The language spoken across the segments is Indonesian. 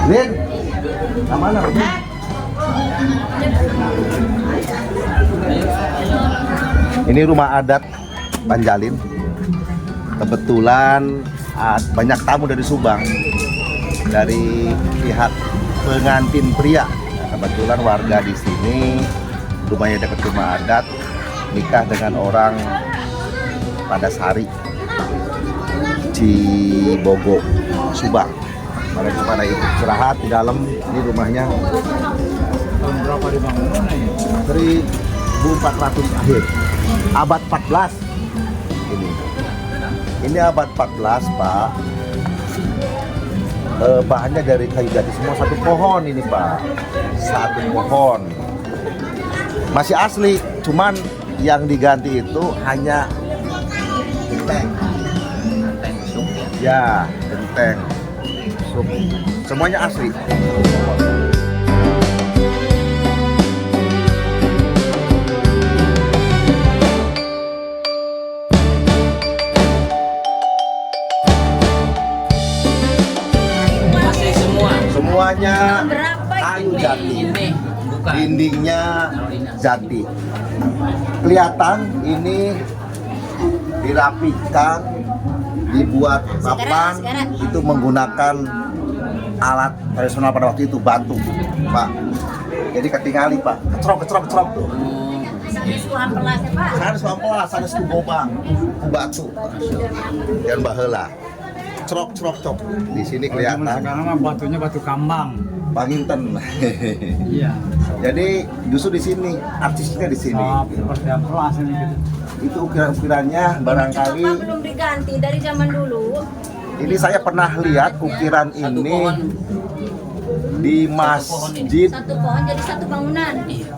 Lin, mana? Ini rumah adat Panjalin. Kebetulan banyak tamu dari Subang, dari pihak pengantin pria. Nah, kebetulan warga di sini rumahnya dekat rumah adat, nikah dengan orang Padasari, Cibogo, Subang. Mereka pada itu istirahat di dalam, ini rumahnya. Tahun berapa dibangun ini? 1400 akhir, abad 14 ini. Ini abad 14, Pak. Bahannya dari kayu jati semua, satu pohon ini, Pak. Satu pohon. Masih asli, cuman yang diganti itu hanya genteng. Ya, genteng. Semuanya asli. Semuanya kayu jati, dindingnya jati. Kelihatan ini dirapikan, dibuat papan, itu menggunakan alat tradisional pada waktu itu, batu, Pak. Jadi ketinggali, Pak, kecerok tuh. Sanes ampelas, sanes kubobang, batu dan baheula. Cerok di sini kelihatan. Sekarang mah batunya batu kambang. Banginten. Iya. Jadi justru di sini artisnya di sini. Seperti amplas ini gitu. Itu ukiran-ukirannya barangkali. Cuma belum diganti dari zaman dulu. Ini saya pernah lihat ukiran ini di masjid Satu pohon jadi satu bangunan.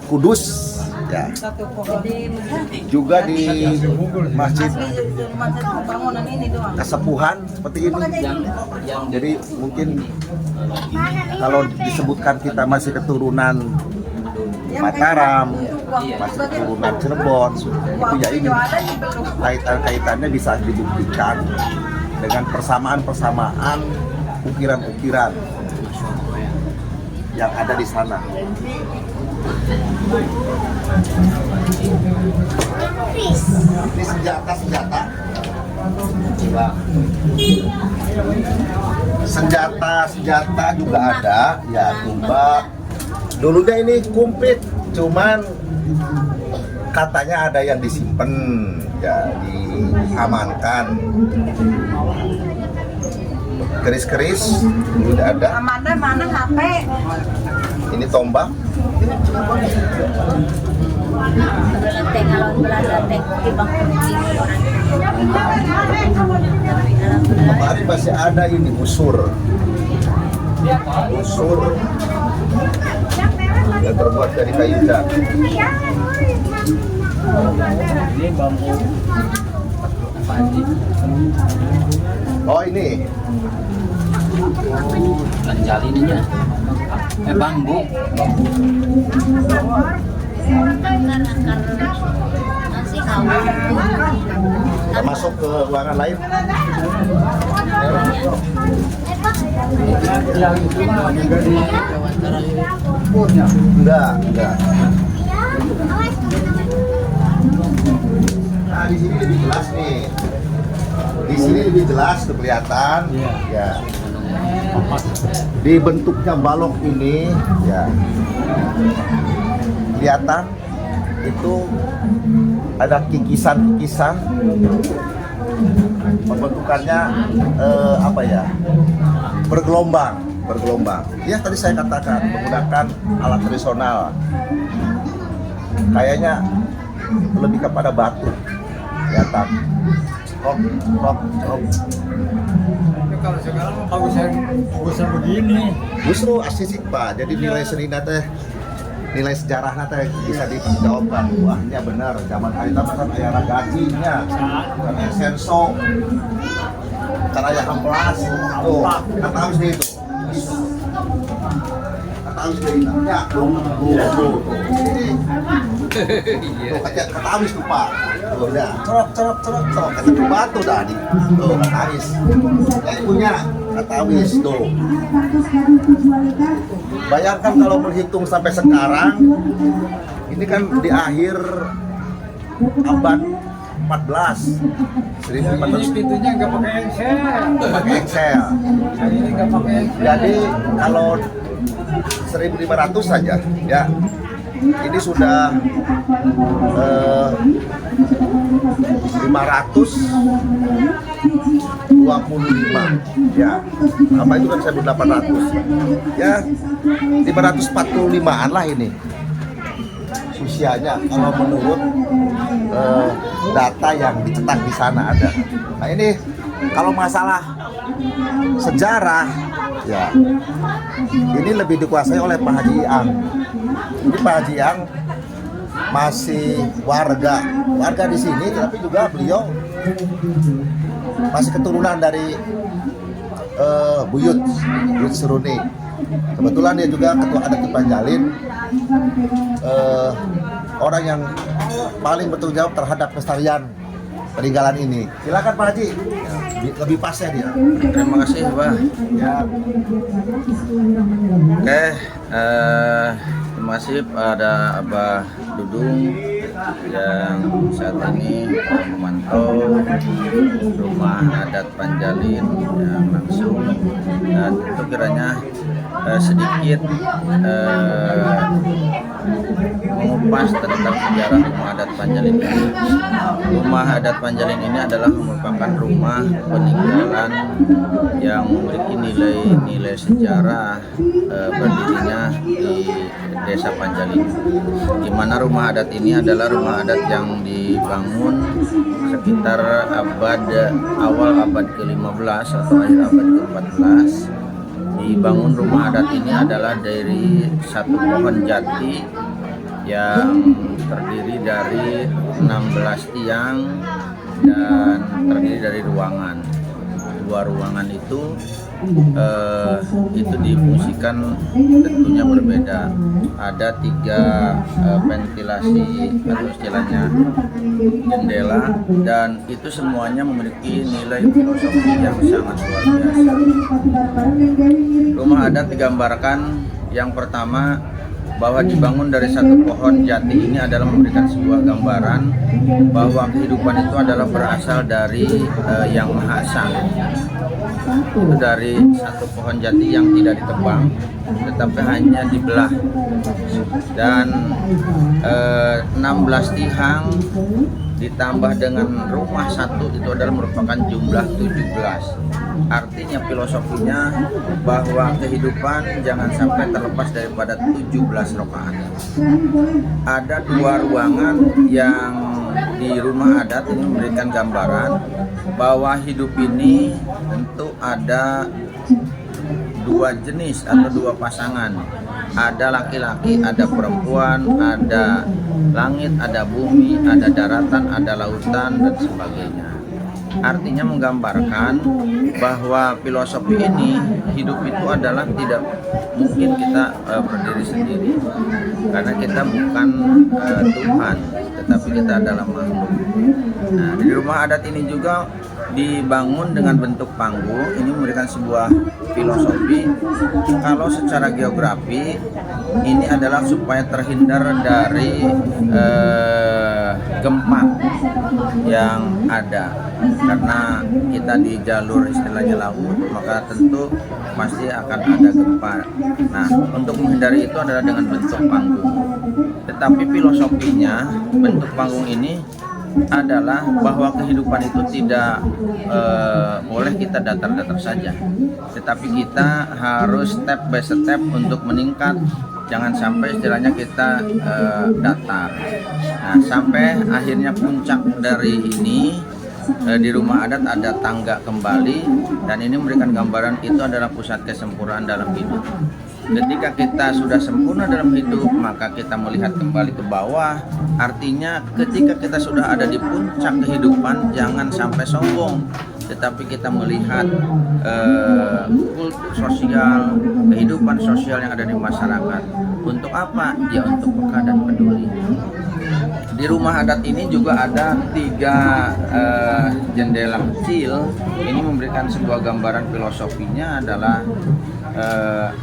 Kudus, ya. Satu pohon. Juga di masjid Bangunan ini doang. Kesepuhan seperti ini. Jadi mungkin kalau disebutkan kita masih keturunan Mataram, masih keturunan Cirebon, itu ya ini kaitan-kaitannya bisa dibuktikan dengan persamaan-persamaan ukiran-ukiran yang ada di sana. Ini senjata-senjata. Senjata juga ada, ya, tumbak. Dulunya ini komplit, cuman katanya ada yang disimpan, ya, diamankan. Keris-keris tidak ada. Amanda mana HP? Ini tombak. Kemarin masih ada ini busur yang terbuat dari kayu jati. Ini bambu. Oh, ini Panjalininya. Bambu. kita masuk ke ruangan lain. Yang itu mah juga di punya. Enggak. Nah, di sini lebih jelas nih. Di sini lebih jelas tuh kelihatan. Iya. Ya. Di bentuknya balok ini, ya, kelihatan itu ada kikisan pembentukannya apa ya, bergelombang. Ya, tadi saya katakan menggunakan alat tradisional, kayaknya lebih kepada batu, kelihatan. Rok. Kalau sekarang mah bagusnya begini. Justru asli sih, Pak. Jadi nilai seni teh, nilai sejarah teh bisa dipertanggungjawabkan. Wahnya benar, zaman kita kan aya gajinya, kan aya senso, kan aya amplas. Tuh, kata harus itu. Kata harus dari ya, tuh. Tuh, kata habis tuh, Pak. Tuh, dah, cerok, kata tuh batu dah nih. Tuh, kata Awis. Ya ibunya, kata Awis, tuh. Bayangkan kalau menghitung sampai sekarang, ini kan di akhir abad 14. Yang ini 1400 pintunya nggak pakai Excel. pakai Excel. Yang ini nggak pakai Excel. Jadi kalau 1500 saja, ya. Ini sudah 525 ya, apa itu kan 1800 ya, 545an lah ini usianya kalau menurut data yang dicetak di sana ada. Nah ini kalau masalah sejarah ya, ini lebih dikuasai oleh Pak Haji Iang. Ini Pak Haji Iang masih warga di sini, tapi juga beliau masih keturunan dari Buyut Seruni. Kebetulan dia juga ketua adat di Panjalin, orang yang paling bertanggung jawab terhadap pelestarian peninggalan ini. Silakan Pak Haji, lebih pasnya dia. Terima kasih Pak. Ya. Oke, terima kasih pada Abah Dudung yang saat ini memantau rumah adat Panjalin yang langsung, dan itu kiranya sedikit mengupas tentang sejarah rumah adat Panjalin ini. Rumah adat Panjalin ini adalah merupakan rumah peninggalan yang memiliki nilai-nilai sejarah berdirinya di Desa Panjalin. Di mana rumah adat ini adalah rumah adat yang dibangun sekitar awal abad ke-15 atau akhir abad ke-14. Dibangun rumah adat ini adalah dari satu pohon jati yang terdiri dari 16 tiang dan terdiri dari ruangan. Dua ruangan itu difungsikan tentunya berbeda. Ada 3 ventilasi atau istilahnya jendela, dan itu semuanya memiliki nilai filosofi yang sangat luar biasa. Rumah adat digambarkan yang pertama bahwa dibangun dari satu pohon jati ini adalah memberikan sebuah gambaran bahwa kehidupan itu adalah berasal dari Yang Maha Esa. Itu dari satu pohon jati yang tidak ditebang tetapi hanya dibelah, dan 16 tiang ditambah dengan rumah satu itu adalah merupakan jumlah 17. Artinya filosofinya bahwa kehidupan jangan sampai terlepas daripada 17 rakaat. Ada 2 ruangan yang di rumah adat ini memberikan gambaran bahwa hidup ini tentu ada 2 jenis atau 2 pasangan. Ada laki-laki, ada perempuan, ada langit, ada bumi, ada daratan, ada lautan, dan sebagainya. Artinya menggambarkan bahwa filosofi ini, hidup itu adalah tidak mungkin kita berdiri sendiri, karena kita bukan Tuhan, tetapi kita adalah makhluk. Nah, di rumah adat ini juga dibangun dengan bentuk panggung. Ini memberikan sebuah filosofi. Kalau secara geografi ini adalah supaya terhindar dari gempa yang ada, karena kita di jalur istilahnya laut, maka tentu pasti akan ada gempa. Nah, untuk menghindari itu adalah dengan bentuk panggung. Tetapi filosofinya bentuk panggung ini adalah bahwa kehidupan itu tidak boleh kita datar-datar saja, tetapi kita harus step by step untuk meningkat. Jangan sampai istilahnya kita datar. Nah, sampai akhirnya puncak dari ini di rumah adat ada tangga kembali, dan ini memberikan gambaran itu adalah pusat kesempurnaan dalam hidup. Ketika kita sudah sempurna dalam hidup, maka kita melihat kembali ke bawah. Artinya ketika kita sudah ada di puncak kehidupan, jangan sampai sombong, tetapi kita melihat kultur sosial, kehidupan sosial yang ada di masyarakat. Untuk apa? Ya untuk peka dan peduli. di rumah adat ini juga ada 3 jendela kecil. Ini memberikan sebuah gambaran filosofinya adalah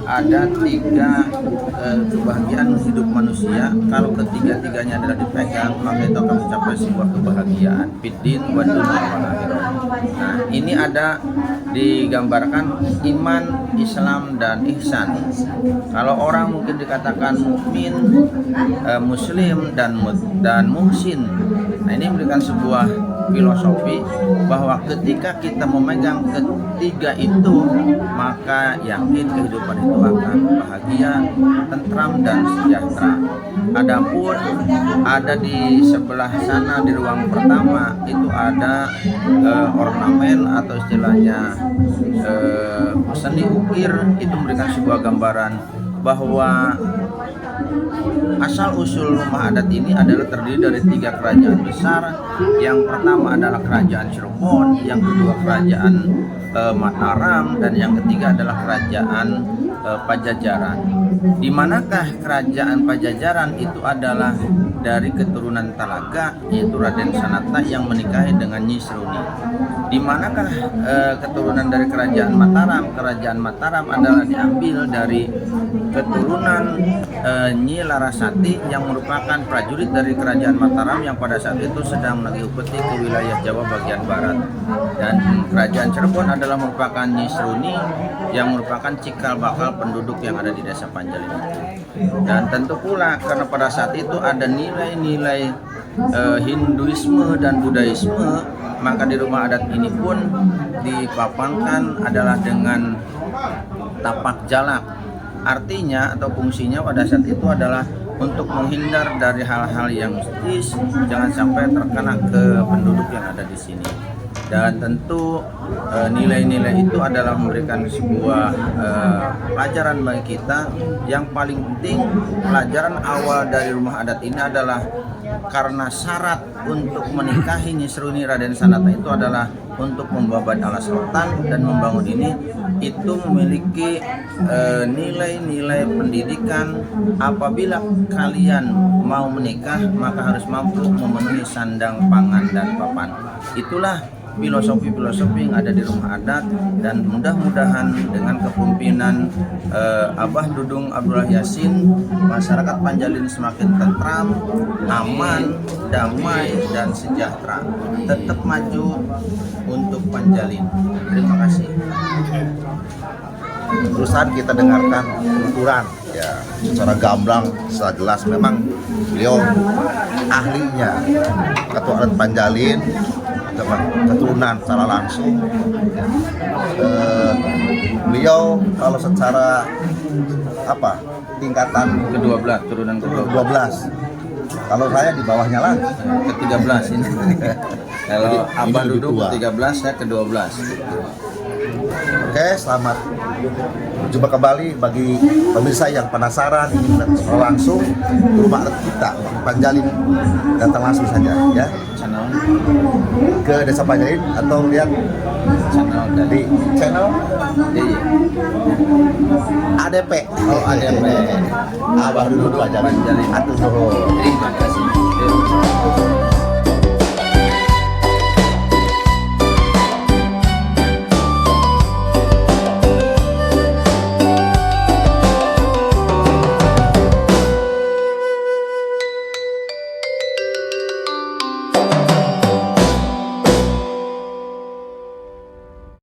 ada 3 kebahagiaan hidup manusia. Kalau ketiga-tiganya adalah dipegang, maka itu akan mencapai sebuah kebahagiaan. Fiddin wa dunya wal akhirah. Nah, ini ada digambarkan iman, Islam, dan ihsan. Kalau orang mungkin dikatakan mukmin, muslim, dan muhsin. Nah, ini memberikan sebuah filosofi bahwa ketika kita memegang ketiga itu, maka yakin kehidupan itu akan bahagia, tentram, dan sejahtera. Adapun ada di sebelah sana di ruang pertama itu ada ornamen atau istilahnya seni ukir. Itu memberikan sebuah gambaran bahwa asal usul rumah adat ini adalah terdiri dari 3 kerajaan besar. Yang pertama adalah kerajaan Cirebon, yang kedua kerajaan Mataram, dan yang ketiga adalah kerajaan Pajajaran. Di manakah kerajaan Pajajaran itu adalah dari keturunan Talaga, yaitu Raden Sanata yang menikahi dengan Nyi Sruni. Di manakah keturunan dari kerajaan Mataram? Kerajaan Mataram adalah diambil dari keturunan Nyi Larasati yang merupakan prajurit dari kerajaan Mataram yang pada saat itu sedang melagi upeti ke wilayah Jawa bagian barat. Dan kerajaan Cirebon adalah merupakan Nyi Sruni yang merupakan cikal bakal penduduk yang ada di desa Panjalin itu. Dan tentu pula karena pada saat itu ada nilai-nilai Hinduisme dan Budaisme, maka di rumah adat ini pun dipapankan adalah dengan tapak jalak. Artinya atau fungsinya pada saat itu adalah untuk menghindar dari hal-hal yang mistis, jangan sampai terkena ke penduduk yang ada di sini. Dan tentu nilai-nilai itu adalah memberikan sebuah pelajaran bagi kita. Yang paling penting, pelajaran awal dari rumah adat ini adalah karena syarat untuk menikahi Nyi Sruni Raden Sanata itu adalah untuk membabat alas rotan dan membangun ini, itu memiliki nilai-nilai pendidikan. Apabila kalian mau menikah, maka harus mampu memenuhi sandang, pangan, dan papan. Itulah filosofi-filosofi yang ada di rumah adat, dan mudah-mudahan dengan kepemimpinan Abah Dudung Abdullah Yasin, masyarakat Panjalin semakin tentram, aman, damai, dan sejahtera. Tetap maju untuk Panjalin. Terima kasih. Terusan kita dengarkan tuturan ya secara gamblang, secara jelas. Memang beliau ahlinya Ketua Adat Panjalin, keturunan secara langsung. Beliau kalau secara tingkatan ke-12, turunan ke-12. 12. Kalau saya di bawahnya lagi Ke-13 ini. Kalau Jadi, Abah ini duduk lebih tua. ke-13, saya ke-12. Oke, selamat berjumpa kembali bagi pemirsa yang penasaran ingin melihat secara langsung rumah adat kita Panjalin. Datang langsung saja ya Channel ke Desa Panjalin atau lihat di channel ADP. ADP. Abah dulu Panjalin. Atur nuhun.